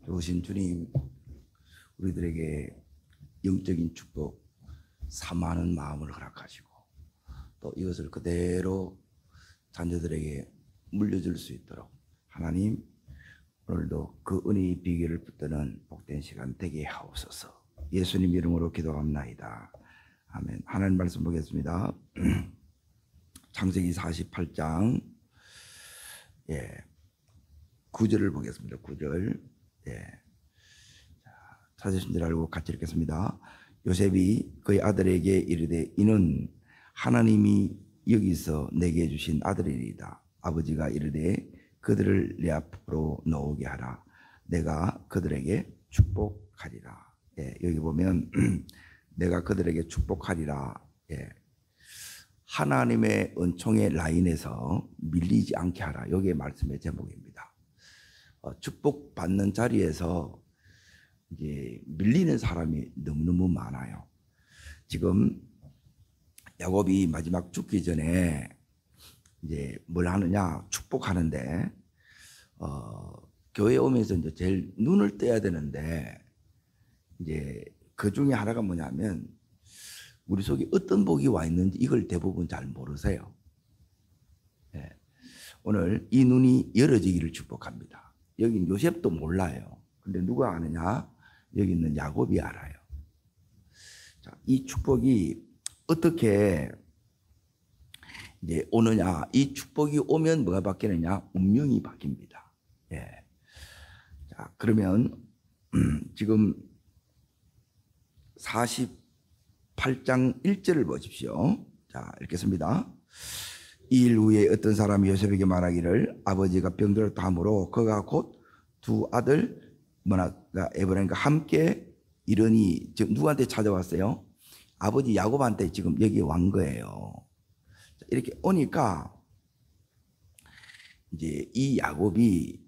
좋으신 주님, 우리들에게 영적인 축복, 사모하는 마음을 허락하시고 또 이것을 그대로 자녀들에게 물려줄 수 있도록 하나님, 오늘도 그 은혜의 비결을 붙드는 복된 시간 되게 하옵소서. 예수님 이름으로 기도합나이다. 아멘. 하나님 말씀 보겠습니다. 창세기 48장 9절을 보겠습니다. 9절. 찾으신 줄 알고 같이 읽겠습니다. 요셉이 그의 아들에게 이르되 이는 하나님이 여기서 내게 주신 아들이니이다. 아버지가 이르되 그들을 내 앞으로 나오게 하라. 내가 그들에게 축복하리라. 여기 보면 내가 그들에게 축복하리라. 하나님의 은총의 라인에서 밀리지 않게 하라. 여기에 말씀의 제목입니다. 축복받는 자리에서 이제 밀리는 사람이 너무너무 많아요. 지금 야곱이 마지막 죽기 전에 이제 뭘 하느냐, 축복하는데 교회 오면서 이제 제일 눈을 떼야 되는데 이제 그 중에 하나가 뭐냐면 우리 속에 어떤 복이 와 있는지 이걸 대부분 잘 모르세요. 오늘 이 눈이 열어지기를 축복합니다. 여긴 요셉도 몰라요. 근데 누가 아느냐? 여기 있는 야곱이 알아요. 자, 이 축복이 어떻게 이제 오느냐? 이 축복이 오면 뭐가 바뀌느냐? 운명이 바뀝니다. 자, 그러면 지금 48장 1절을 보십시오. 자, 읽겠습니다. 이 일 후에 어떤 사람이 요셉에게 말하기를 아버지가 병들었다 하므로 그가 곧 두 아들 에브라임과 함께 이르니, 지금 누구한테 찾아왔어요? 아버지 야곱한테 지금 여기 온 거예요. 이렇게 오니까 이제 이 야곱이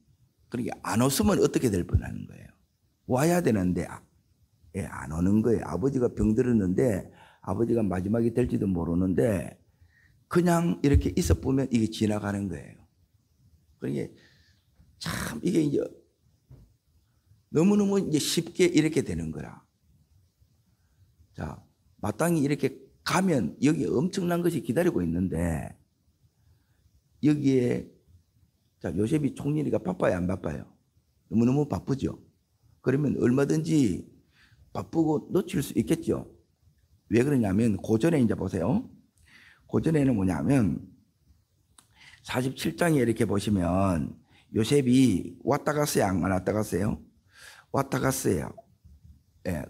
그러니까 안 왔으면 어떻게 될 뻔하는 거예요. 와야 되는데 안 오는 거예요. 아버지가 병들었는데 아버지가 마지막이 될지도 모르는데 그냥 이렇게 있어 보면 이게 지나가는 거예요. 그러니까 참 이게 이제 너무너무 이제 쉽게 이렇게 되는 거라. 자, 마땅히 이렇게 가면 여기 엄청난 것이 기다리고 있는데 여기에 자, 요셉이 총리니까 바빠요, 안 바빠요? 너무너무 바쁘죠. 그러면 얼마든지 바쁘고 놓칠 수 있겠죠. 왜 그러냐면 고전에 이제 보세요. 고전에는 뭐냐면 47장에 이렇게 보시면 요셉이 왔다 갔어요, 안 왔다 갔어요? 왔다 갔어요.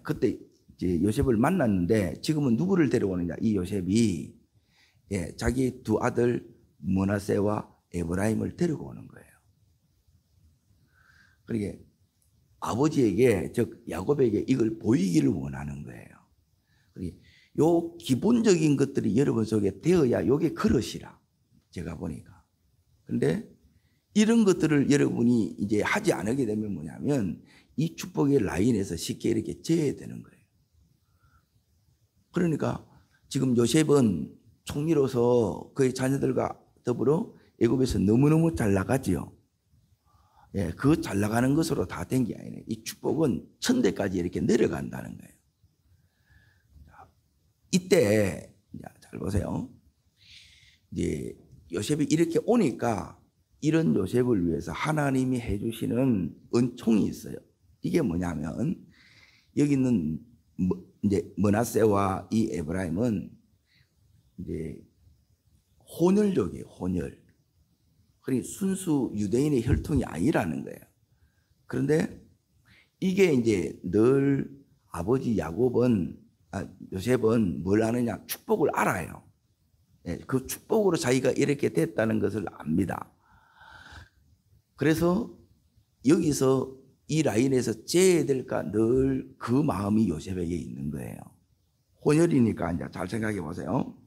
그때 이제 요셉을 만났는데 지금은 누구를 데려오느냐? 이 요셉이 자기 두 아들 므낫세와 에브라임을 데리고 오는 거예요. 그러니까 아버지에게, 즉 야곱에게 이걸 보이기를 원하는 거예요. 그러니까 요 기본적인 것들이 여러분 속에 되어야 요게 그릇이라, 제가 보니까. 근데 이런 것들을 여러분이 이제 하지 않게 되면 뭐냐면 이 축복의 라인에서 쉽게 이렇게 재야 되는 거예요. 그러니까 지금 요셉은 총리로서 그의 자녀들과 더불어 애굽에서 너무너무 잘 나가지요. 그 잘 나가는 것으로 다 된 게 아니에요. 이 축복은 천대까지 이렇게 내려간다는 거예요. 이때 잘 보세요. 이제 요셉이 이렇게 오니까 이런 요셉을 위해서 하나님이 해주시는 은총이 있어요. 이게 뭐냐면 여기 있는 이제 므낫세와 이 에브라임은 이제 혼혈족이에요. 혼혈. 그러니 순수 유대인의 혈통이 아니라는 거예요. 그런데 이게 이제 늘 아버지 요셉은 뭘 아느냐? 축복을 알아요. 그 축복으로 자기가 이렇게 됐다는 것을 압니다. 그래서 여기서 이 라인에서 째야 될까 늘 그 마음이 요셉에게 있는 거예요. 혼혈이니까 이제 잘 생각해 보세요.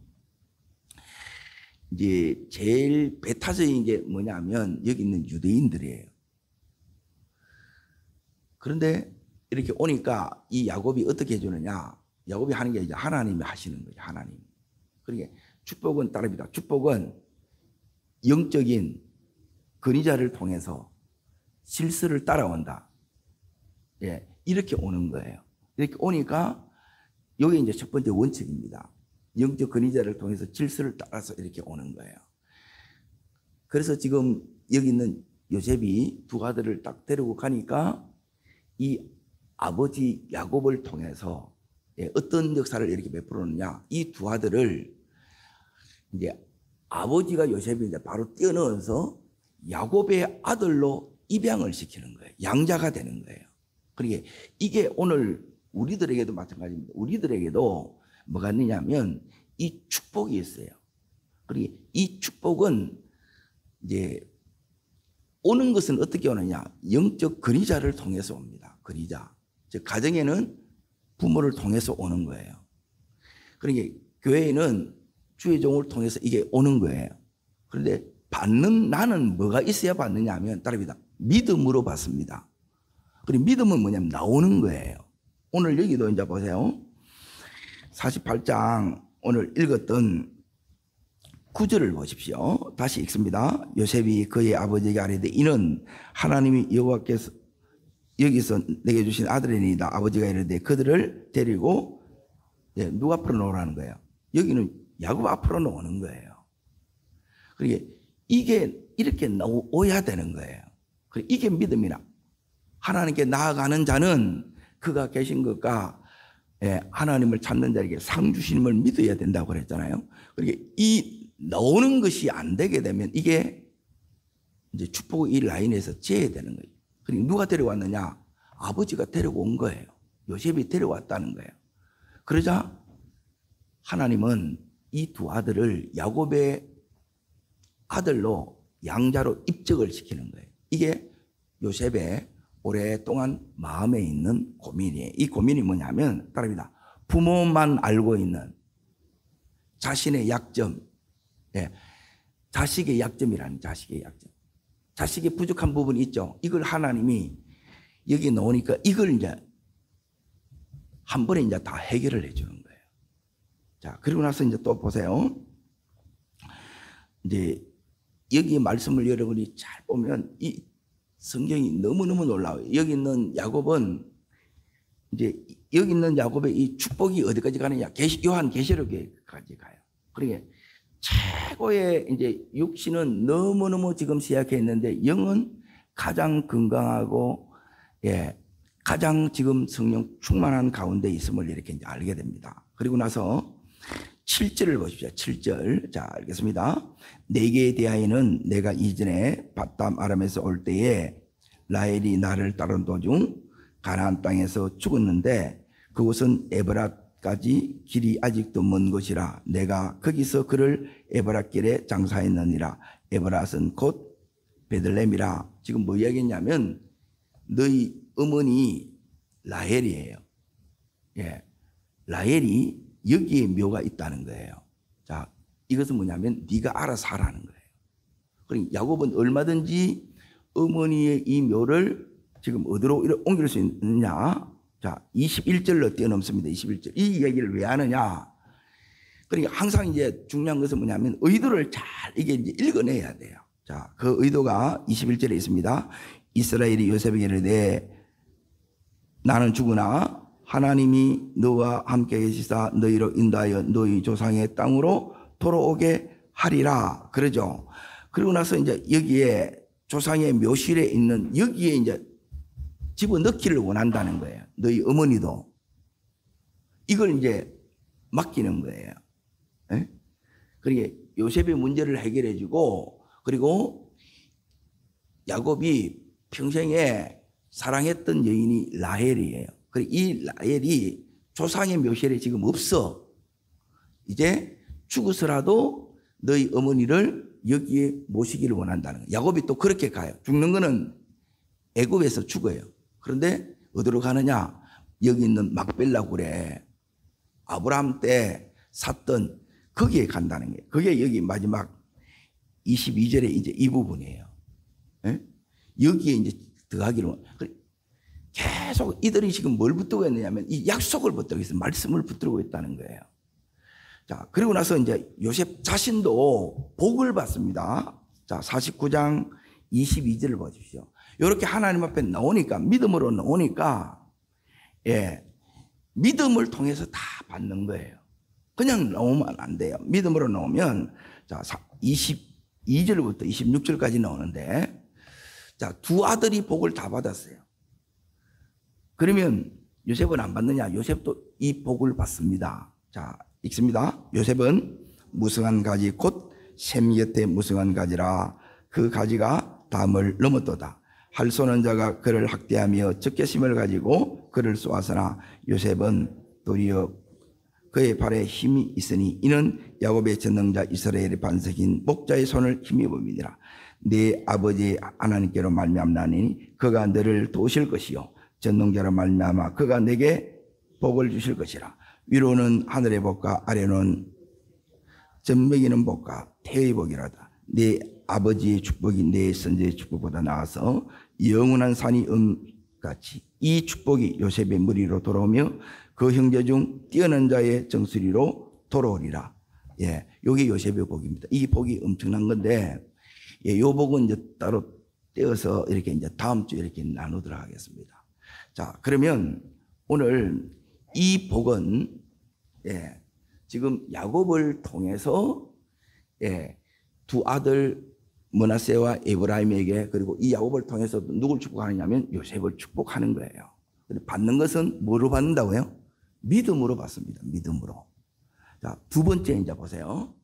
이제 제일 배타적인 게 뭐냐면 여기 있는 유대인들이에요. 그런데 이렇게 오니까 이 야곱이 어떻게 해주느냐? 야곱이 하는 게 이제 하나님이 하시는 거예요. 하나님. 그러니까 축복은 따릅니다. 축복은 영적인 근위자를 통해서 실수를 따라온다. 예, 이렇게 오는 거예요. 이렇게 오니까 여기 이제 첫 번째 원칙입니다. 영적 근위자를 통해서 질서를 따라서 이렇게 오는 거예요. 그래서 지금 여기 있는 요셉이 두 아들을 딱 데리고 가니까 이 아버지 야곱을 통해서 어떤 역사를 이렇게 베풀었느냐. 이 두 아들을 이제 아버지가 요셉이 이제 바로 뛰어넣어서 야곱의 아들로 입양을 시키는 거예요. 양자가 되는 거예요. 그러니까 이게 오늘 우리들에게도 마찬가지입니다. 우리들에게도 뭐가 있느냐면 이 축복이 있어요. 그리고 이 축복은 이제 오는 것은 어떻게 오느냐? 영적 근위자를 통해서 옵니다. 근위자. 즉 가정에는 부모를 통해서 오는 거예요. 그러니까 교회에는 주의 종을 통해서 이게 오는 거예요. 그런데 받는 나는 뭐가 있어야 받느냐 하면 따릅니다. 믿음으로 받습니다. 그리고 믿음은 뭐냐면 나오는 거예요. 오늘 여기도 이제 보세요. 48장 오늘 읽었던 9절을 보십시오. 다시 읽습니다. 요셉이 그의 아버지에게 아뢰되 이는 하나님이 여호와께서 여기서 내게 주신 아들이니이다. 아버지가 이르되 그들을 데리고 누구 앞으로 놓으라는 거예요. 여기는 야곱 앞으로 놓는 거예요. 그러니까 이게 이렇게 나오야 되는 거예요. 이게 믿음이라. 하나님께 나아가는 자는 그가 계신 것과 하나님을 찾는 자에게 상 주심을 믿어야 된다고 그랬잖아요. 그러니까 이 나오는 것이 안 되게 되면 이게 이제 축복의 이 라인에서 재야 되는 거예요. 그러니까 누가 데려왔느냐? 아버지가 데려온 거예요. 요셉이 데려왔다는 거예요. 그러자 하나님은 이 두 아들을 야곱의 아들로 양자로 입적을 시키는 거예요. 이게 요셉의 오랫동안 마음에 있는 고민이에요. 이 고민이 뭐냐면 따릅니다. 부모만 알고 있는 자신의 약점, 자식의 약점이라는 자식의 약점. 자식의 부족한 부분이 있죠. 이걸 하나님이 여기 놓으니까 이걸 이제 한 번에 이제 다 해결을 해주는 거예요. 자, 그리고 나서 이제 또 보세요. 이제 여기 말씀을 여러분이 잘 보면 이 성경이 너무너무 놀라워요. 여기 있는 야곱은 이제 여기 있는 야곱의 이 축복이 어디까지 가느냐? 요한 계시록에까지 가요. 그러니까 최고의 이제 육신은 너무너무 지금 시약해 있는데 영은 가장 건강하고 가장 지금 성령 충만한 가운데 있음을 이렇게 이제 알게 됩니다. 그리고 나서 7절을 보십시오. 7절. 자, 알겠습니다. 내게 대하여는 내가 이전에 밧담 아람에서 올 때에 라헬이 나를 따른 도중 가나안 땅에서 죽었는데 그곳은 에브라까지 길이 아직도 먼 곳이라 내가 거기서 그를 에브라길에 장사했느니라. 에브라는 곧 베들레헴이라. 지금 뭐 이야기했냐면 너희 어머니 라헬이에요. 라헬이 여기에 묘가 있다는 거예요. 자, 이것은 뭐냐면 네가 알아서 하라는 거예요. 그러니까 야곱은 얼마든지 어머니의 이 묘를 지금 어디로 옮길 수 있느냐? 자, 21절로 뛰어넘습니다. 21절. 이 얘기를 왜 하느냐? 그러니까 항상 이제 중요한 것은 뭐냐면 의도를 잘 이게 이제 읽어내야 돼요. 자, 그 의도가 21절에 있습니다. 이스라엘이 요셉에게 이르되 나는 죽으나 하나님이 너와 함께 계시사 너희로 인도하여 너희 조상의 땅으로 돌아오게 하리라. 그러죠. 그리고 나서 이제 여기에 조상의 묘실에 있는 여기에 이제 집어넣기를 원한다는 거예요. 너희 어머니도. 이걸 이제 맡기는 거예요. 그러니까 요셉의 문제를 해결해 주고 그리고 야곱이 평생에 사랑했던 여인이 라헬이에요. 그리고 이 라헬이 조상의 묘실에 지금 없어. 이제 죽어서라도 너희 어머니를 여기에 모시기를 원한다는 거예요. 야곱이 또 그렇게 가요. 죽는 거는 애굽에서 죽어요. 그런데 어디로 가느냐? 여기 있는 막벨라 굴에 아브라함 때 샀던 거기에 간다는 거예요. 그게 여기 마지막 22절에 이제 이 부분이에요. 여기에 이제 들어가기로. 계속 이들이 지금 뭘 붙들고 있느냐면 이 약속을 붙들고 있어요. 말씀을 붙들고 있다는 거예요. 자, 그리고 나서 이제 요셉 자신도 복을 받습니다. 자, 49장 22절을 보십시오. 이렇게 하나님 앞에 나오니까, 믿음으로 나오니까 예, 믿음을 통해서 다 받는 거예요. 그냥 넣으면 안 돼요. 믿음으로 넣으면 자 22절부터 26절까지 나오는데 자, 두 아들이 복을 다 받았어요. 그러면 요셉은 안 받느냐? 요셉도 이 복을 받습니다. 자, 읽습니다. 요셉은 무성한 가지 곧 샘 곁에 무성한 가지라 그 가지가 담을 넘었도다. 할 쏘는 자가 그를 학대하며 적개심을 가지고 그를 쏘았으나 요셉은 도리어 그의 발에 힘이 있으니 이는 야곱의 전능자 이스라엘의 반석인 목자의 손을 힘입음이니라. 네 아버지 하나님께로 말미암나니 그가 너를 도우실 것이요 전능자로 말미암아 그가 내게 복을 주실 것이라. 위로는 하늘의 복과 아래는 젖먹이는 복과 태의 복이라다. 네 아버지의 축복이 내 선제의 축복보다 나아서 영원한 산이 같이 이 축복이 요셉의 머리로 돌아오며 그 형제 중 뛰어난 자의 정수리로 돌아오리라. 예, 요게 요셉의 복입니다. 이 복이 엄청난 건데, 예, 요 복은 이제 따로 떼어서 이렇게 이제 다음 주에 이렇게 나누도록 하겠습니다. 자, 그러면 오늘 이 복은, 예, 지금 야곱을 통해서, 예, 두 아들 므낫세와 에브라임에게 그리고 이 야곱을 통해서 누굴 축복하느냐면 요셉을 축복하는 거예요. 근데 받는 것은 뭐로 받는다고요? 믿음으로 받습니다. 믿음으로. 자, 두 번째 이제 보세요.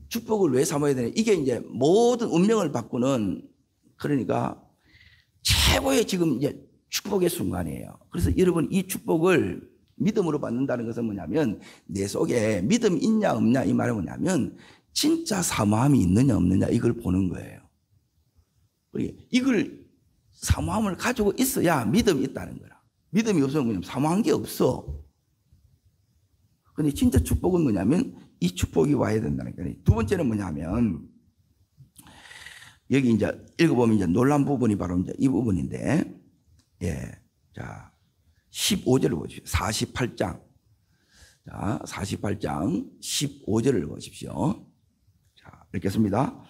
축복을 왜 삼아야 되냐? 이게 이제 모든 운명을 바꾸는 그러니까 최고의 지금 이제 축복의 순간이에요. 그래서 여러분 이 축복을 믿음으로 받는다는 것은 뭐냐면 내 속에 믿음이 있냐 없냐 이 말은 뭐냐면 진짜 사모함이 있느냐 없느냐 이걸 보는 거예요. 이걸 사모함을 가지고 있어야 믿음이 있다는 거라. 믿음이 없으면 그냥 사모한 게 없어. 근데 진짜 축복은 뭐냐면 이 축복이 와야 된다는 거예요. 두 번째는 뭐냐면 여기 이제 읽어보면 이제 놀란 부분이 바로 이제 이 부분인데, 예, 자 15절을 보십시오. 48장. 자, 48장 15절을 보십시오. 자, 읽겠습니다.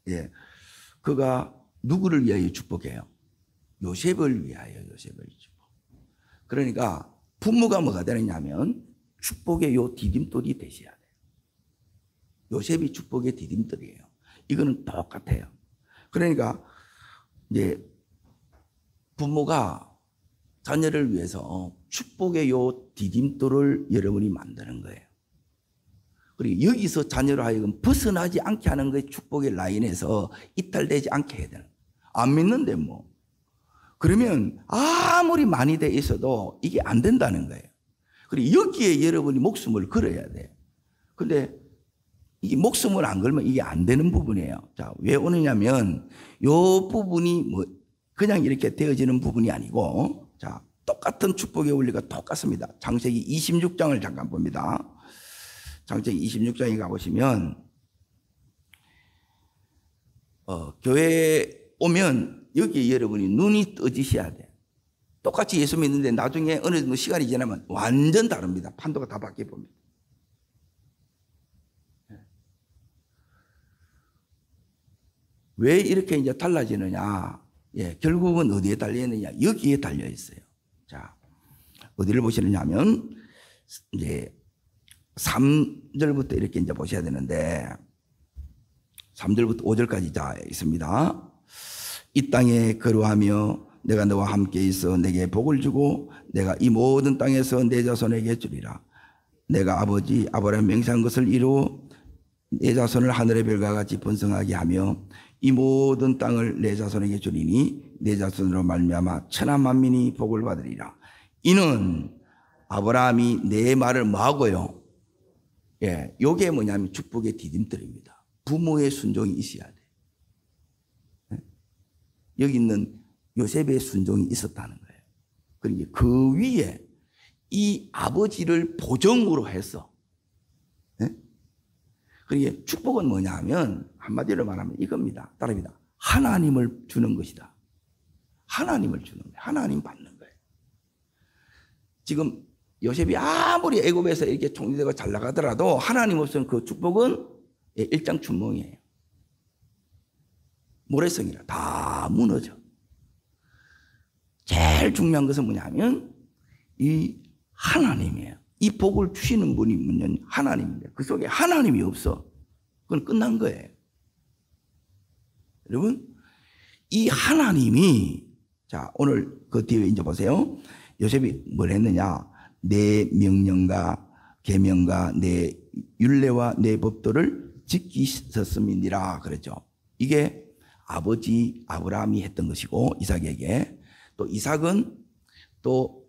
예. 그가 누구를 위하여 축복해요? 요셉을 위하여 요셉을 축복. 그러니까 부모가 뭐가 되느냐면 축복의 요 디딤돌이 되셔야 돼요. 요셉이 축복의 디딤돌이에요. 이거는 똑같아요. 그러니까 이제 부모가 자녀를 위해서 축복의 요 디딤돌을 여러분이 만드는 거예요. 그리고 여기서 자녀로 하여금 벗어나지 않게 하는 것이 축복의 라인에서 이탈되지 않게 해야 되는 거예요. 안 믿는데 뭐. 그러면 아무리 많이 돼 있어도 이게 안 된다는 거예요. 그리고 여기에 여러분이 목숨을 걸어야 돼요. 근데 이 목숨을 안 걸면 이게 안 되는 부분이에요. 자, 왜 오느냐면 요 부분이 뭐 그냥 이렇게 되어지는 부분이 아니고, 자, 똑같은 축복의 원리가 똑같습니다. 창세기 26장을 잠깐 봅니다. 창세기 26장에 가보시면 교회에 오면 여기 여러분이 눈이 떠지셔야 돼요. 똑같이 예수 믿는데 나중에 어느 정도 시간이 지나면 완전 다릅니다. 판도가 다 바뀌어 봅니다. 왜 이렇게 이제 달라지느냐? 예, 결국은 어디에 달려 있느냐? 여기에 달려 있어요. 자, 어디를 보시느냐 하면 이제 3절부터 이렇게 이제 보셔야 되는데 3절부터 5절까지 다 있습니다. 이 땅에 거루하며 내가 너와 함께 있어 내게 복을 주고 내가 이 모든 땅에서 내 자손에게 주리라. 내가 아버지 아브라함 맹세한 것을 이루어 내 자손을 하늘의 별과 같이 번성하게 하며 이 모든 땅을 내 자손에게 주리니 내 자손으로 말미암아 천하 만민이 복을 받으리라. 이는 아브라함이 내 말을 뭐하고요? 예, 요게 뭐냐면 축복의 디딤돌입니다. 부모의 순종이 있어야 돼. 예? 여기 있는 요셉의 순종이 있었다는 거예요. 그러니까 그 위에 이 아버지를 보정으로 했어. 예? 그러니까 축복은 뭐냐 하면 한마디로 말하면 이겁니다. 따라합니다. 하나님을 주는 것이다. 하나님을 주는 거예요. 하나님 받는 거예요. 지금 요셉이 아무리 애굽에서 이렇게 총리되고 잘 나가더라도 하나님 없으면 그 축복은 일장춘몽이에요. 모래성이라 다 무너져. 제일 중요한 것은 뭐냐면 이 하나님이에요. 이 복을 주시는 분이 하나님인데 그 속에 하나님이 없어. 그건 끝난 거예요. 여러분, 이 하나님이, 자, 오늘 그 뒤에 이제 보세요. 요셉이 뭘 했느냐? 내 명령과 계명과 내 율례와 내 법도를 지키셨음이니라 그랬죠. 이게 아버지 아브라함이 했던 것이고 이삭에게, 또 이삭은 또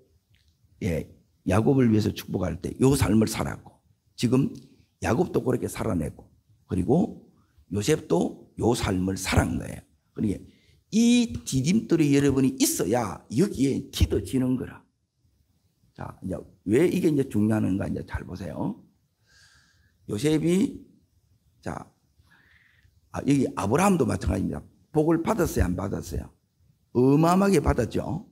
야곱을 위해서 축복할 때 요 삶을 살았고, 지금 야곱도 그렇게 살아내고, 그리고 요셉도 요 삶을 살아간 거예요. 그러니까 이 디딤돌이 여러분이 있어야 여기에 튀어지는 거라. 자, 이제 왜 이게 이제 중요한가 이제 잘 보세요. 요셉이, 자, 여기 아브라함도 마찬가지입니다. 복을 받았어요, 안 받았어요? 어마어마하게 받았죠.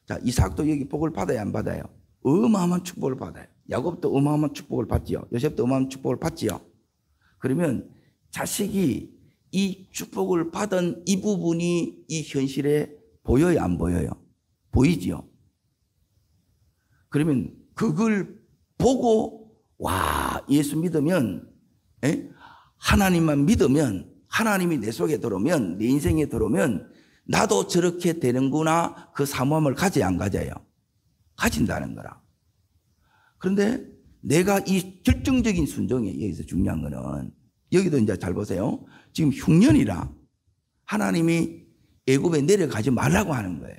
자, 이삭도 여기 복을 받아야 안 받아요? 어마어마한 축복을 받아요. 야곱도 어마어마한 축복을 받지요. 요셉도 어마어마한 축복을 받지요. 그러면 자식이 이 축복을 받은 이 부분이 이 현실에 보여요, 안 보여요? 보이지요. 그러면 그걸 보고, 와, 예수 믿으면, 하나님만 믿으면, 하나님이 내 속에 들어오면, 내 인생에 들어오면 나도 저렇게 되는구나, 그 사모함을 가져야 안 가져요? 가진다는 거라. 그런데 내가 이 결정적인 순종에, 여기서 중요한 거는, 여기도 이제 잘 보세요. 지금 흉년이라 하나님이 애굽에 내려가지 말라고 하는 거예요.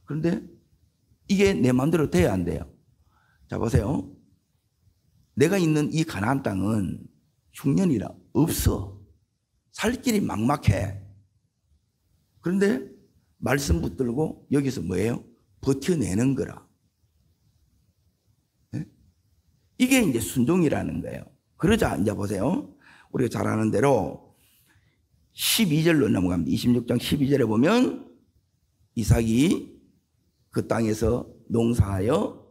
그런데 이게 내 마음대로 돼야 안 돼요. 자, 보세요. 내가 있는 이 가나안 땅은 흉년이라 없어. 살 길이 막막해. 그런데 말씀 붙들고 여기서 뭐예요? 버텨내는 거라. 네? 이게 이제 순종이라는 거예요. 그러자 이제 보세요. 우리가 잘 아는 대로 12절로 넘어갑니다. 26장 12절에 보면 이삭이 그 땅에서 농사하여,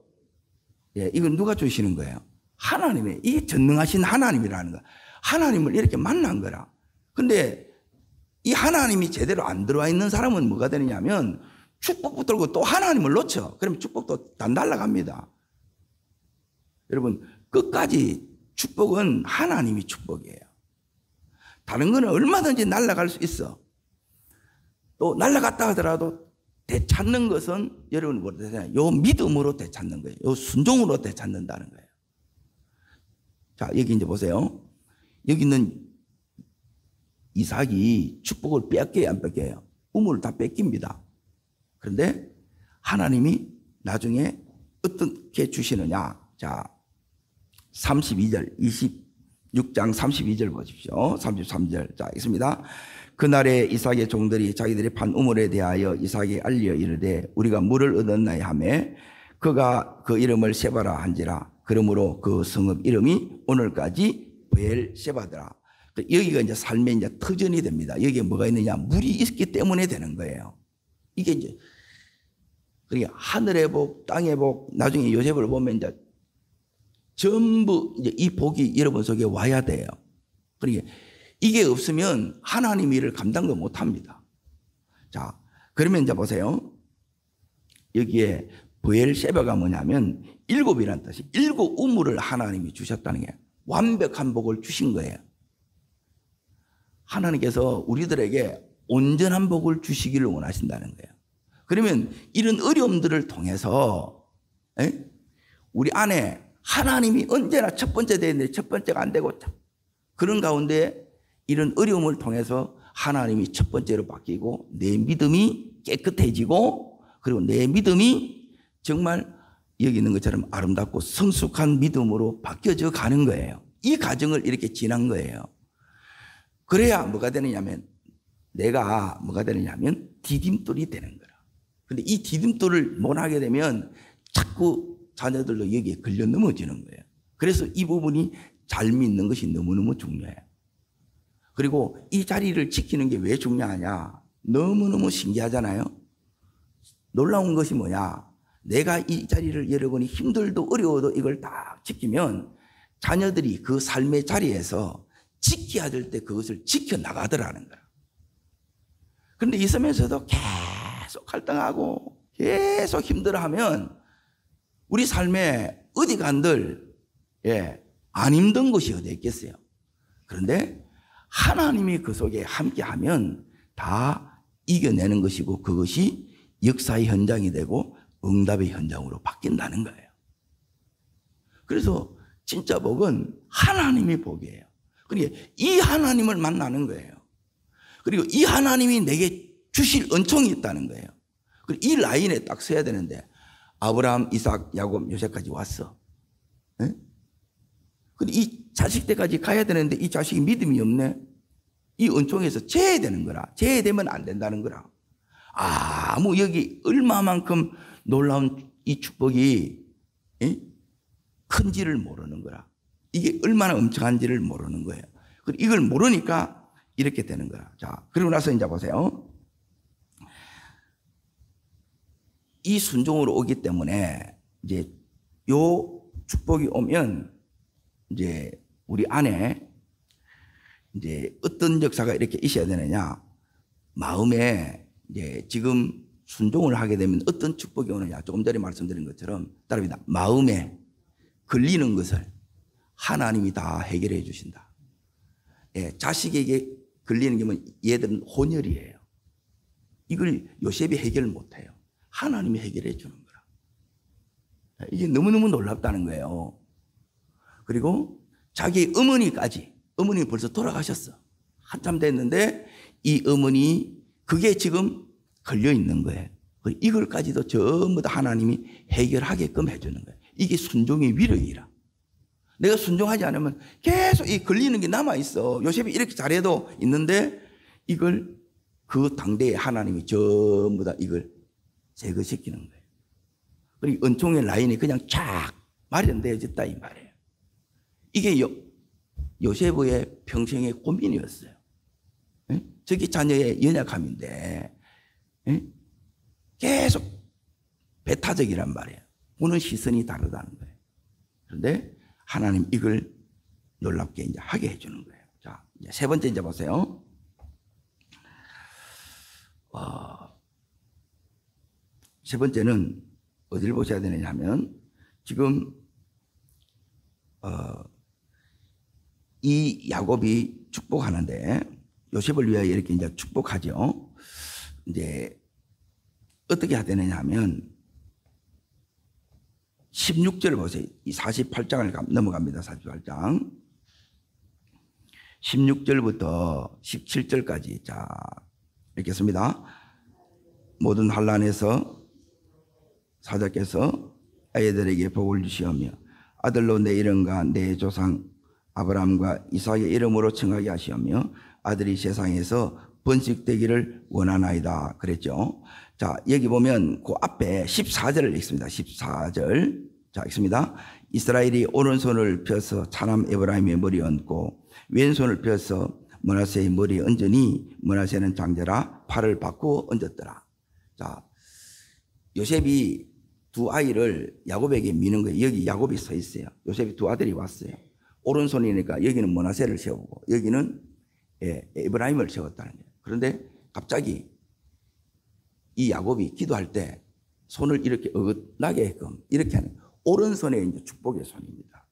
이건 누가 주시는 거예요? 하나님의, 이게 전능하신 하나님이라는 거야. 하나님을 이렇게 만난 거라. 근데 이 하나님이 제대로 안 들어와 있는 사람은 뭐가 되느냐면 축복 붙들고 또 하나님을 놓쳐. 그러면 축복도 다 날아갑니다. 여러분, 끝까지 축복은 하나님이 축복이에요. 다른 거는 얼마든지 날아갈 수 있어. 또 날아갔다 하더라도 되찾는 것은 여러분 뭐라 해야 되나요? 요 믿음으로 되찾는 거예요. 요 순종으로 되찾는다는 거예요. 자, 여기 이제 보세요. 여기는 이삭이 축복을 뺏겨요, 안 뺏겨요? 우물을 다 뺏깁니다. 그런데 하나님이 나중에 어떻게 주시느냐? 자, 32절, 26장 32절 보십시오. 33절. 자, 있습니다. 그날에 이삭의 종들이 자기들의 판 우물에 대하여 이삭에게 알려 이르되 우리가 물을 얻었나이다 하며 그가 그 이름을 세바라 한지라. 그러므로 그 성읍 이름이 오늘까지 브엘세바더라. 여기가 이제 삶의 이제 터전이 됩니다. 여기에 뭐가 있느냐? 물이 있기 때문에 되는 거예요. 이게 이제, 그러니까 하늘의 복, 땅의 복, 나중에 요셉을 보면 이제 전부 이제 이 복이 여러분 속에 와야 돼요. 그러니까 이게 없으면 하나님 일을 감당도 못 합니다. 자, 그러면 이제 보세요. 여기에 브엘세바가 뭐냐면 일곱이라는 뜻이, 일곱 우물을 하나님이 주셨다는 게 완벽한 복을 주신 거예요. 하나님께서 우리들에게 온전한 복을 주시기를 원하신다는 거예요. 그러면 이런 어려움들을 통해서 우리 안에 하나님이 언제나 첫 번째 되는데 첫 번째가 안 되고, 그런 가운데 이런 어려움을 통해서 하나님이 첫 번째로 바뀌고 내 믿음이 깨끗해지고, 그리고 내 믿음이 정말 여기 있는 것처럼 아름답고 성숙한 믿음으로 바뀌어져 가는 거예요. 이 과정을 이렇게 지난 거예요. 그래야 뭐가 되느냐면, 내가 뭐가 되느냐면 디딤돌이 되는 거라. 근데 이 디딤돌을 못 하게 되면 자꾸 자녀들도 여기에 걸려 넘어지는 거예요. 그래서 이 부분이 잘 믿는 것이 너무너무 중요해요. 그리고 이 자리를 지키는 게 왜 중요하냐? 너무너무 신기하잖아요. 놀라운 것이 뭐냐? 내가 이 자리를 여러분이 힘들도 어려워도 이걸 딱 지키면 자녀들이 그 삶의 자리에서 지켜야 될 때 그것을 지켜나가더라는 거야. 그런데 있으면서도 계속 갈등하고 계속 힘들어하면 우리 삶에 어디 간들 안 힘든 곳이 어디 있겠어요. 그런데 하나님이 그 속에 함께하면 다 이겨내는 것이고 그것이 역사의 현장이 되고 응답의 현장으로 바뀐다는 거예요. 그래서 진짜 복은 하나님의 복이에요. 그러니까 이 하나님을 만나는 거예요. 그리고 이 하나님이 내게 주실 은총이 있다는 거예요. 그리고 이 라인에 딱 서야 되는데 아브라함, 이삭, 야곱, 요셉까지 왔어. 그리고 이 자식 때까지 가야 되는데 이 자식이 믿음이 없네. 이 은총에서 제외되는 거라. 제외되면 안 된다는 거라. 여기 얼마만큼 놀라운 이 축복이 큰지를 모르는 거라. 이게 얼마나 엄청한지를 모르는 거예요. 그리고 이걸 모르니까 이렇게 되는 거라. 자, 그리고 나서 이제 보세요. 이 순종으로 오기 때문에 이제 요 축복이 오면 이제 우리 안에 이제 어떤 역사가 이렇게 있어야 되느냐. 마음에 이제 지금 순종을 하게 되면 어떤 축복이 오느냐. 조금 전에 말씀드린 것처럼 따릅니다. 마음에 걸리는 것을 하나님이 다 해결해 주신다. 자식에게 걸리는 게 뭐 얘들은 혼혈이에요. 이걸 요셉이 해결 못해요. 하나님이 해결해 주는 거라. 이게 너무너무 놀랍다는 거예요. 그리고 자기 어머니까지, 어머니 벌써 돌아가셨어. 한참 됐는데 이 어머니 그게 지금 걸려 있는 거예요. 이걸까지도 전부 다 하나님이 해결하게끔 해주는 거예요. 이게 순종의 위력이라. 내가 순종하지 않으면 계속 이 걸리는 게 남아있어. 요셉이 이렇게 잘해도 있는데 이걸 그 당대에 하나님이 전부 다 이걸 제거시키는 거예요. 그리고 은총의 라인이 그냥 쫙 마련되어졌다 이 말이에요. 이게 요셉의 평생의 고민이었어요. 저게 자녀의 연약함인데 계속 배타적이란 말이에요. 보는 시선이 다르다는 거예요. 그런데 하나님 이걸 놀랍게 이제 하게 해주는 거예요. 자, 이제 세 번째 이제 보세요. 세 번째는 어디를 보셔야 되느냐 하면 지금 이 야곱이 축복하는데 요셉을 위하여 이렇게 이제 축복하죠. 이제 어떻게 해야 되느냐 하면 16절 보세요. 이 48장을 넘어갑니다. 48장. 16절부터 17절까지. 자, 읽겠습니다. 모든 환난에서 사자께서 아이들에게 복을 주시오며 아들로 내 이름과 내 조상 아브라함과 이삭의 이름으로 청하게 하시오며 아들이 세상에서 번식되기를 원하나이다 그랬죠. 자, 여기 보면 그 앞에 14절을 읽습니다. 14절. 자, 읽습니다. 이스라엘이 오른손을 펴서 차남 에브라임의 머리에 얹고 왼손을 펴서 므낫세의 머리에 얹으니 므낫세는 장자라 팔을 바꾸어 얹었더라. 자, 요셉이 두 아이를 야곱에게 미는 거예요. 여기 야곱이 서 있어요. 요셉이 두 아들이 왔어요. 오른손이니까 여기는 므낫세를 세우고 여기는 에브라임을 세웠다는 거예요. 그런데 갑자기 이 야곱이 기도할 때 손을 이렇게 어긋나게 했끔 이렇게 하는 오른손에 이제 축복의 손입니다.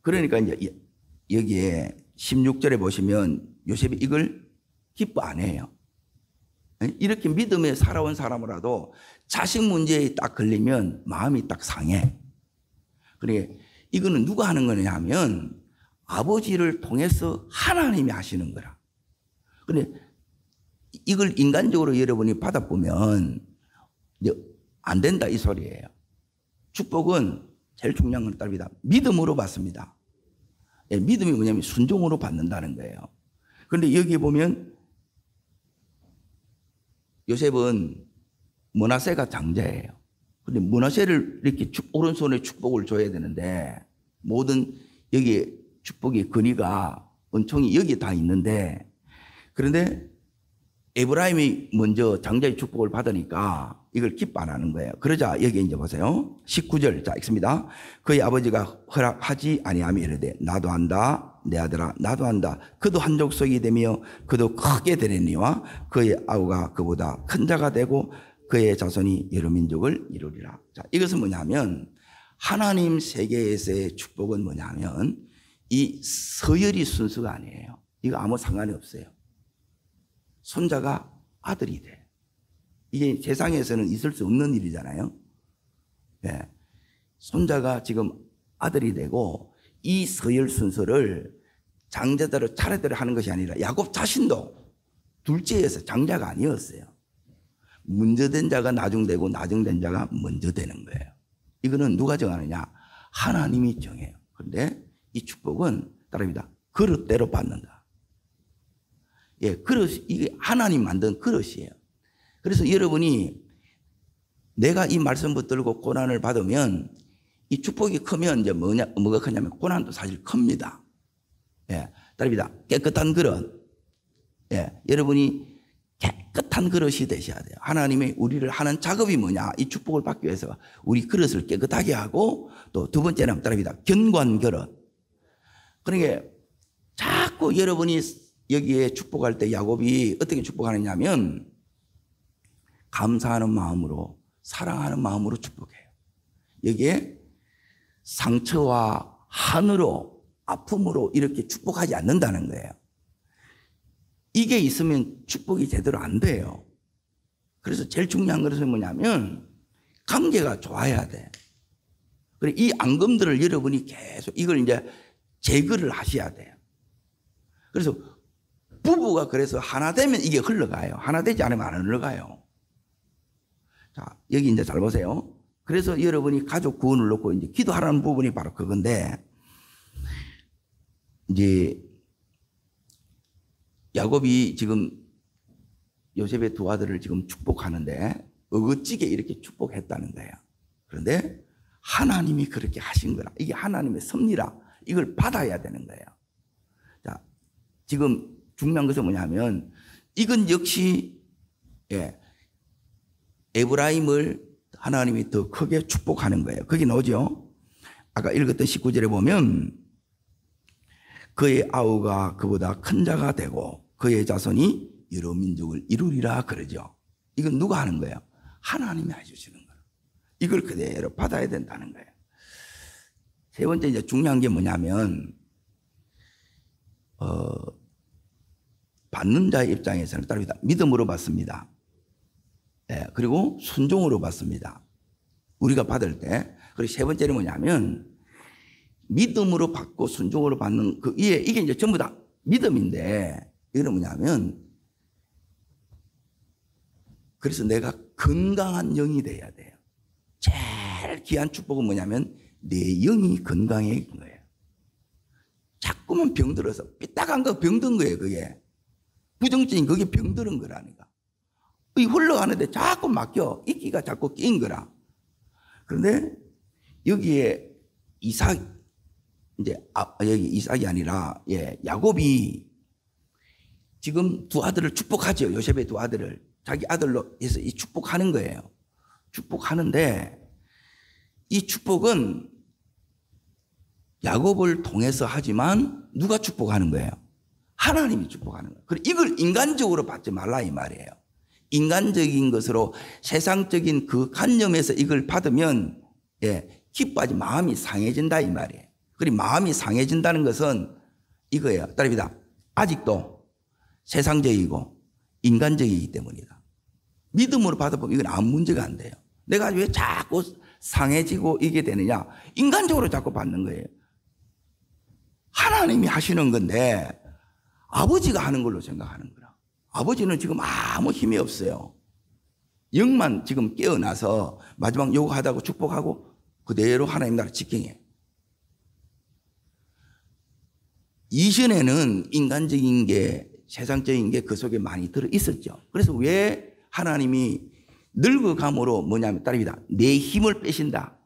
그러니까 이제 여기에 16절에 보시면 요셉이 이걸 기뻐 안 해요. 이렇게 믿음에 살아온 사람이라도 자식 문제에 딱 걸리면 마음이 딱 상해. 그래, 이거는 누가 하는 거냐 하면 아버지를 통해서 하나님이 하시는 거라. 그런데 이걸 인간적으로 여러분이 받아보면 이제 안 된다 이 소리예요. 축복은 제일 중요한 건 따릅니다. 믿음으로 받습니다. 믿음이 뭐냐면 순종으로 받는다는 거예요. 그런데 여기 보면 요셉은 므낫세가 장자예요. 그런데 므낫세를 이렇게 오른손에 축복을 줘야 되는데 모든 여기 축복의 근위가 은총이 여기 다 있는데 그런데 에브라임이 먼저 장자의 축복을 받으니까 이걸 기뻐 안 하는 거예요. 그러자 여기 이제 보세요. 19절 자 읽습니다. 그의 아버지가 허락하지 아니하며 이르되 나도 한다 내 아들아 나도 한다. 그도 한 족속이 되며 그도 크게 되려니와 그의 아우가 그보다 큰 자가 되고 그의 자손이 여러 민족을 이루리라. 자, 이것은 뭐냐면 하나님 세계에서의 축복은 뭐냐면 이 서열이 순수가 아니에요. 이거 아무 상관이 없어요. 손자가 아들이 돼. 이게 세상에서는 있을 수 없는 일이잖아요. 네. 손자가 지금 아들이 되고 이 서열 순서를 장자대로 차례대로 하는 것이 아니라 야곱 자신도 둘째에서 장자가 아니었어요. 먼저 된 자가 나중되고 나중된 자가 먼저 되는 거예요. 이거는 누가 정하느냐? 하나님이 정해요. 그런데 이 축복은 따릅니다. 그릇대로 받는다. 예, 그릇, 이게 하나님 만든 그릇이에요. 그래서 여러분이 내가 이 말씀 붙들고 고난을 받으면 이 축복이 크면 이제 뭐가 크냐면 고난도 사실 큽니다. 예, 따릅니다. 깨끗한 그릇. 예, 여러분이 깨끗한 그릇이 되셔야 돼요. 하나님이 우리를 하는 작업이 뭐냐? 이 축복을 받기 위해서 우리 그릇을 깨끗하게 하고 또 두 번째는 따릅니다. 견고한 그릇. 그러니까 자꾸 여러분이 여기에 축복할 때 야곱이 어떻게 축복하느냐면 감사하는 마음으로 사랑하는 마음으로 축복해요. 여기에 상처와 한으로 아픔으로 이렇게 축복하지 않는다는 거예요. 이게 있으면 축복이 제대로 안 돼요. 그래서 제일 중요한 것은 뭐냐면 관계가 좋아야 돼. 그리고 이 앙금들을 여러분이 계속 이걸 이제 제거를 하셔야 돼요. 그래서 부부가 그래서 하나 되면 이게 흘러가요. 하나 되지 않으면 안 흘러가요. 자, 여기 이제 잘 보세요. 그래서 여러분이 가족 구원을 놓고 이제 기도하라는 부분이 바로 그건데, 이제 야곱이 지금 요셉의 두 아들을 지금 축복하는데 어긋지게 이렇게 축복했다는 거예요. 그런데 하나님이 그렇게 하신 거라. 이게 하나님의 섭리라. 이걸 받아야 되는 거예요. 자, 지금 중요한 것은 뭐냐면 이건 역시 에브라임을 하나님이 더 크게 축복하는 거예요. 거기 나오죠. 아까 읽었던 19절에 보면 그의 아우가 그보다 큰 자가 되고 그의 자손이 여러 민족을 이루리라 그러죠. 이건 누가 하는 거예요? 하나님이 해주시는 거예요. 이걸 그대로 받아야 된다는 거예요. 세 번째 이제 중요한 게 뭐냐면 받는 자의 입장에서는 따릅니다. 믿음으로 받습니다. 예, 그리고 순종으로 받습니다. 우리가 받을 때. 그리고 세 번째는 뭐냐면 믿음으로 받고 순종으로 받는 이게 이제 전부 다 믿음인데 이거는 뭐냐면 그래서 내가 건강한 영이 돼야 돼요. 제일 귀한 축복은 뭐냐면 내 영이 건강해진 거예요. 자꾸만 병들어서 삐딱한 거 병든 거예요. 그게 부정적인 그게 병드는 거라니까. 이 흘러가는데 자꾸 막혀. 이끼가 자꾸 끼인 거라. 그런데 여기에 여기 이삭이 아니라 야곱이 지금 두 아들을 축복하죠. 요셉의 두 아들을 자기 아들로 해서 이 축복하는 거예요. 축복하는데 이 축복은 야곱을 통해서 하지만 누가 축복하는 거예요? 하나님이 축복하는 거예요. 그리고 이걸 인간적으로 받지 말라 이 말이에요. 인간적인 것으로 세상적인 그 관념에서 이걸 받으면 기뻐하지 마음이 상해진다 이 말이에요. 그리고 마음이 상해진다는 것은 이거예요. 따릅니다. 아직도 세상적이고 인간적이기 때문이다. 믿음으로 받아보면 이건 아무 문제가 안 돼요. 내가 왜 자꾸 상해지고 이게 되느냐? 인간적으로 자꾸 받는 거예요. 하나님이 하시는 건데 아버지가 하는 걸로 생각하는 거라. 아버지는 지금 아무 힘이 없어요. 영만 지금 깨어나서 마지막 요구하다고 축복하고 그대로 하나님 나라 직행해. 이전에는 인간적인 게 세상적인 게 그 속에 많이 들어 있었죠. 그래서 왜 하나님이 늙어감으로 뭐냐면 따릅니다. 내 힘을 빼신다.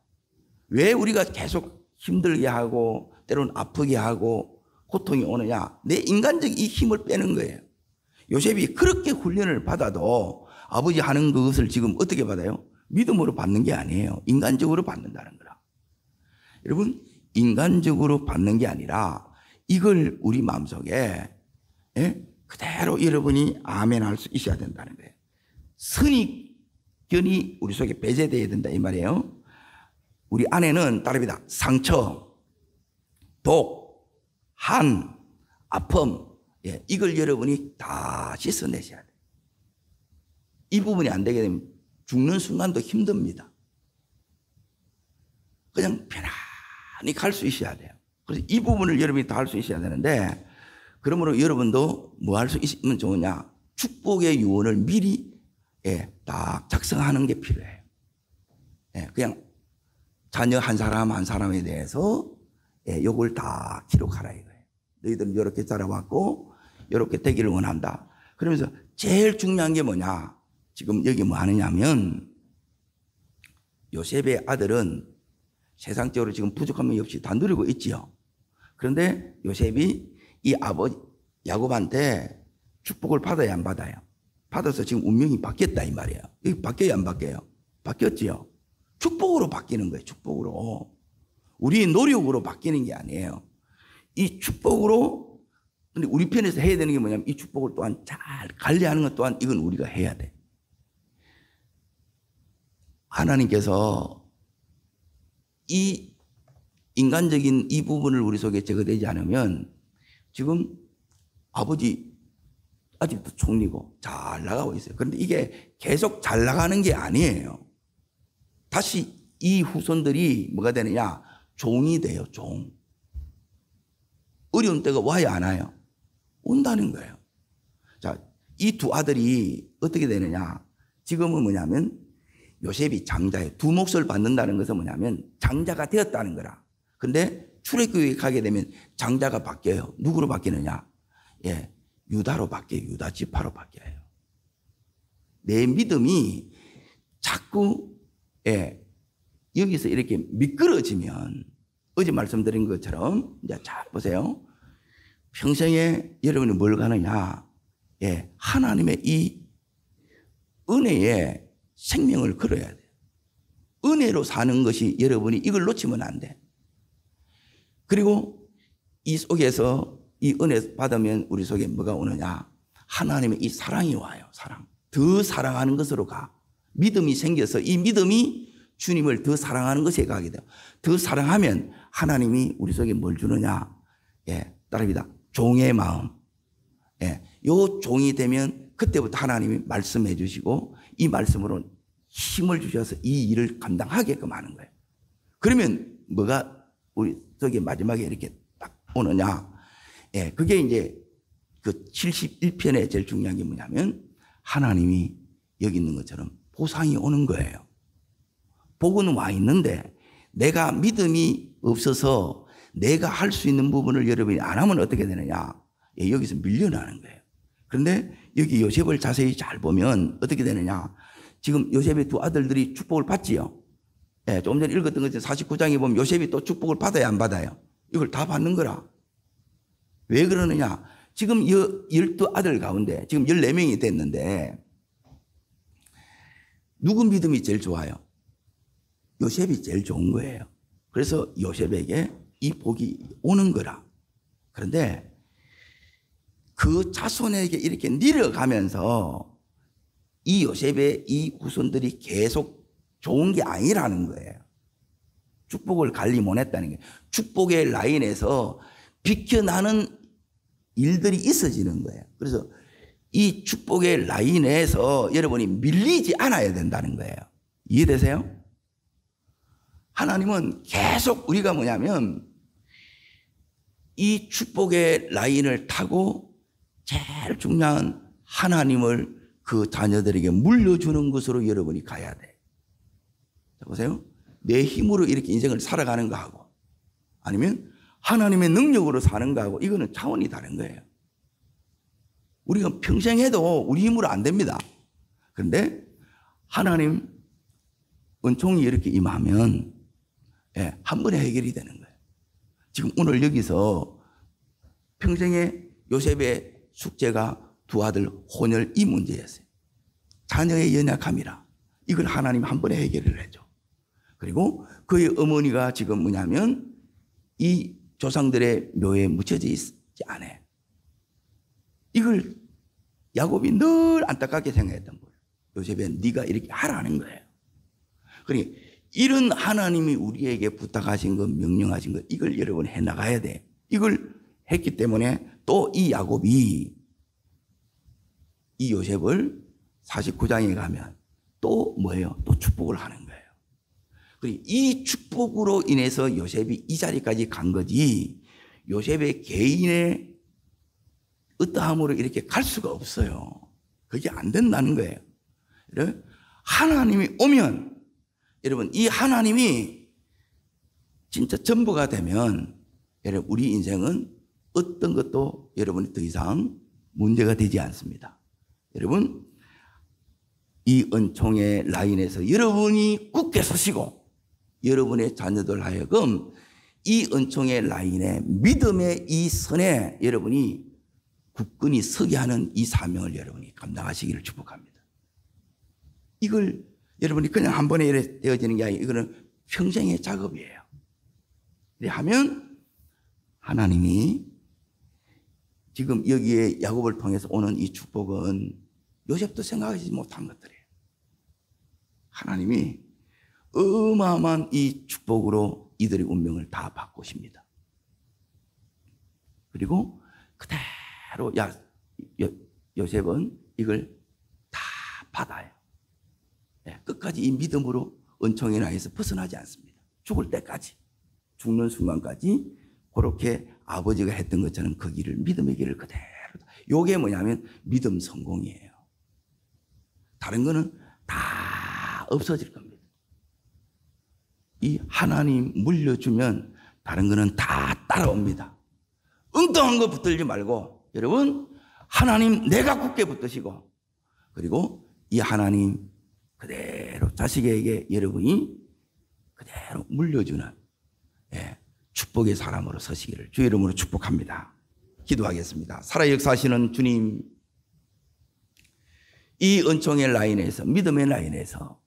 왜 우리가 계속 힘들게 하고 때로는 아프게 하고 고통이 오느냐? 내 인간적 이 힘을 빼는 거예요. 요셉이 그렇게 훈련을 받아도 아버지 하는 그것을 지금 어떻게 받아요? 믿음으로 받는 게 아니에요. 인간적으로 받는다는 거라. 여러분, 인간적으로 받는 게 아니라 이걸 우리 마음속에 그대로 여러분이 아멘 할 수 있어야 된다는 거예요. 선입견이 우리 속에 배제되어야 된다 이 말이에요. 우리 안에는 따릅니다. 상처, 독, 한, 아픔, 이걸 여러분이 다 씻어내셔야 돼요. 이 부분이 안 되게 되면 죽는 순간도 힘듭니다. 그냥 편안히 갈 수 있어야 돼요. 그래서 이 부분을 여러분이 다 할 수 있어야 되는데, 그러므로 여러분도 뭐 할 수 있으면 좋으냐? 축복의 유언을 미리 딱 작성하는 게 필요해요. 그냥 자녀 한 사람 한 사람에 대해서 요걸 다 기록하라 이거예요. 너희들은 이렇게 자라왔고 이렇게 되기를 원한다. 그러면서 제일 중요한 게 뭐냐? 지금 여기 뭐 하느냐면, 요셉의 아들은 세상적으로 지금 부족함이 없이 다 누리고 있지요. 그런데 요셉이 이 아버지 야곱한테 축복을 받아야 안 받아요? 받아서 지금 운명이 바뀌었다 이 말이에요. 이거 바뀌어야 안 바뀌어요? 바뀌었지요. 축복으로 바뀌는 거예요. 축복으로. 우리의 노력으로 바뀌는 게 아니에요. 이 축복으로, 근데 우리 편에서 해야 되는 게 뭐냐면 이 축복을 또한 잘 관리하는 것 또한 이건 우리가 해야 돼. 하나님께서 이 인간적인 이 부분을 우리 속에 제거되지 않으면 지금 아버지 아직도 총리고 잘 나가고 있어요. 그런데 이게 계속 잘 나가는 게 아니에요. 다시 이 후손들이 뭐가 되느냐? 종이 돼요. 종. 어려운 때가 와야 안 와요? 온다는 거예요. 자, 이 두 아들이 어떻게 되느냐? 지금은 뭐냐면 요셉이 장자예요. 두 몫을 받는다는 것은 뭐냐면 장자가 되었다는 거라. 근데 출애굽에 가게 되면 장자가 바뀌어요. 누구로 바뀌느냐? 유다로 바뀌어요. 유다 지파로 바뀌어요. 내 믿음이 자꾸 여기서 이렇게 미끄러지면, 어제 말씀드린 것처럼 이제 잘 보세요. 평생에 여러분이 뭘 가느냐? 하나님의 이 은혜에 생명을 걸어야 돼요. 은혜로 사는 것이, 여러분이 이걸 놓치면 안 돼. 그리고 이 속에서 이 은혜 받으면 우리 속에 뭐가 오느냐? 하나님의 이 사랑이 와요. 사랑. 더 사랑하는 것으로 가. 믿음이 생겨서 이 믿음이 주님을 더 사랑하는 것에 가게 돼요. 더 사랑하면 하나님이 우리 속에 뭘 주느냐? 따릅니다. 종의 마음. 요 종이 되면 그때부터 하나님이 말씀해 주시고 이 말씀으로 힘을 주셔서 이 일을 감당하게끔 하는 거예요. 그러면 뭐가 우리 속에 마지막에 이렇게 딱 오느냐? 그게 이제 그 71편에 제일 중요한 게 뭐냐면 하나님이 여기 있는 것처럼 보상이 오는 거예요. 복은 와 있는데 내가 믿음이 없어서 내가 할 수 있는 부분을 여러분이 안 하면 어떻게 되느냐? 여기서 밀려나는 거예요. 그런데 여기 요셉을 자세히 잘 보면 어떻게 되느냐? 지금 요셉의 두 아들들이 축복을 받지요. 조금 전에 읽었던 것처럼 49장에 보면 요셉이 또 축복을 받아야 안 받아요? 이걸 다 받는 거라. 왜 그러느냐? 지금 12아들 가운데 지금 14명이 됐는데 누구 믿음이 제일 좋아요? 요셉이 제일 좋은 거예요. 그래서 요셉에게 이 복이 오는 거라. 그런데 그 자손에게 이렇게 내려가면서 이 요셉의 이 후손들이 계속 좋은 게 아니라는 거예요. 축복을 관리 못했다는 게, 축복의 라인에서 비켜나는 일들이 있어지는 거예요. 그래서 이 축복의 라인에서 여러분이 밀리지 않아야 된다는 거예요. 이해되세요? 하나님은 계속 우리가 뭐냐면 이 축복의 라인을 타고 제일 중요한 하나님을 그 자녀들에게 물려주는 것으로 여러분이 가야 돼. 자, 보세요. 내 힘으로 이렇게 인생을 살아가는 거하고 아니면 하나님의 능력으로 사는 거하고 이거는 차원이 다른 거예요. 우리가 평생 해도 우리 힘으로 안 됩니다. 그런데 하나님 은총이 이렇게 임하면 한 번에 해결이 되는 거예요. 지금 오늘 여기서 평생에 요셉의 숙제가 두 아들 혼혈 이 문제였어요. 자녀의 연약함이라 이걸 하나님 한 번에 해결을 해줘. 그리고 그의 어머니가 지금 뭐냐면 이 조상들의 묘에 묻혀져 있지 않아. 이걸 야곱이 늘 안타깝게 생각했던 거예요. 요셉이 네가 이렇게 하라는 거예요. 그러니 이런 하나님이 우리에게 부탁하신 것, 명령하신 것, 이걸 여러분 해나가야 돼. 이걸 했기 때문에 또 이 야곱이 이 요셉을 49장에 가면 또 뭐예요? 또 축복을 하는 거예요. 이 축복으로 인해서 요셉이 이 자리까지 간 거지, 요셉의 개인의 어떠함으로 이렇게 갈 수가 없어요. 그게 안 된다는 거예요. 하나님이 오면, 여러분, 이 하나님이 진짜 전부가 되면, 여러분, 우리 인생은 어떤 것도 여러분이 더 이상 문제가 되지 않습니다. 여러분, 이 은총의 라인에서 여러분이 굳게 서시고, 여러분의 자녀들 하여금 이 은총의 라인에, 믿음의 이 선에 여러분이 굳건히 서게 하는 이 사명을 여러분이 감당하시기를 축복합니다. 이걸 여러분이 그냥 한 번에 이렇게 되어지는 게 아니라 이거는 평생의 작업이에요. 이렇게 하면 하나님이 지금 여기에 야곱을 통해서 오는 이 축복은 요셉도 생각하지 못한 것들이에요. 하나님이 어마어마한 이 축복으로 이들의 운명을 다 바꾸십니다. 그리고 그대로 요셉은 이걸 다 받아요. 끝까지 이 믿음으로 은총의 나에서 벗어나지 않습니다. 죽을 때까지, 죽는 순간까지 그렇게 아버지가 했던 것처럼 그 길을, 믿음의 길을 그대로. 이게 뭐냐면 믿음 성공이에요. 다른 거는 다 없어질 겁니다. 이 하나님 물려주면 다른 거는 다 따라옵니다. 엉뚱한 거 붙들지 말고, 여러분, 하나님 내가 굳게 붙드시고, 그리고 이 하나님 그대로 자식에게 여러분이 그대로 물려주는 축복의 사람으로 서시기를 주의 이름으로 축복합니다. 기도하겠습니다. 살아 역사하시는 주님, 이 은총의 라인에서, 믿음의 라인에서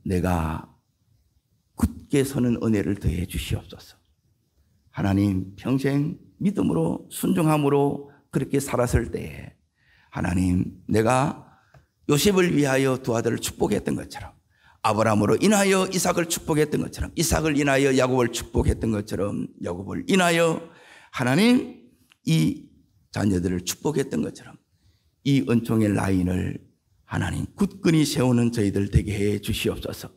내가 굳게 서는 은혜를 더해 주시옵소서. 하나님, 평생 믿음으로 순종함으로 그렇게 살았을 때에 하나님, 내가 요셉을 위하여 두 아들을 축복했던 것처럼, 아브라함으로 인하여 이삭을 축복했던 것처럼, 이삭을 인하여 야곱을 축복했던 것처럼, 야곱을 인하여 하나님 이 자녀들을 축복했던 것처럼 이 은총의 라인을 하나님 굳건히 세우는 저희들 되게 해 주시옵소서.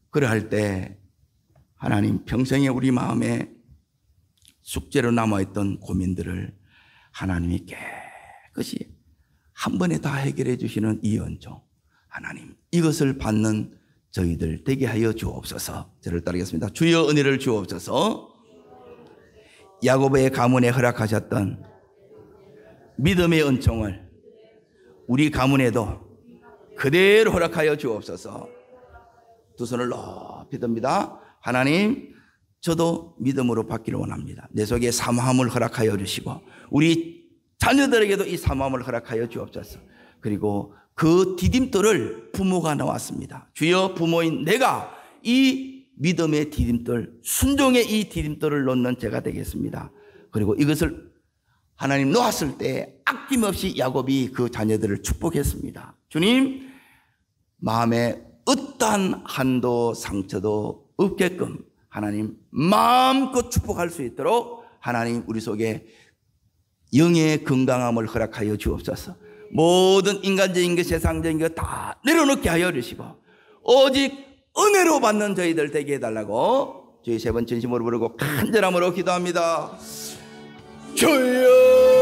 그러할 때 하나님 평생에 우리 마음에 숙제로 남아있던 고민들을 하나님이 깨끗이 한 번에 다 해결해 주시는 이 은총, 하나님 이것을 받는 저희들 되게 하여 주옵소서. 저를 따르겠습니다. 주여 은혜를 주옵소서. 야곱의 가문에 허락하셨던 믿음의 은총을 우리 가문에도 그대로 허락하여 주옵소서. 두 손을 높이 듭니다. 하나님, 저도 믿음으로 받기를 원합니다. 내 속에 사모함을 허락하여 주시고 우리 자녀들에게도 이 사모함을 허락하여 주옵소서. 그리고 그 디딤돌을 부모가 놓았습니다. 주여, 부모인 내가 이 믿음의 디딤돌, 순종의 이 디딤돌을 놓는 제가 되겠습니다. 그리고 이것을 하나님 놓았을 때 아낌없이 야곱이 그 자녀들을 축복했습니다. 주님, 마음에 어떠한 한도 상처도 없게끔 하나님 마음껏 축복할 수 있도록 하나님 우리 속에 영의 건강함을 허락하여 주옵소서. 모든 인간적인 것, 세상적인 것 다 내려놓게 하여 주시고 오직 은혜로 받는 저희들 되게 해달라고 주의 세 번 진심으로 부르고 간절함으로 기도합니다. 주여.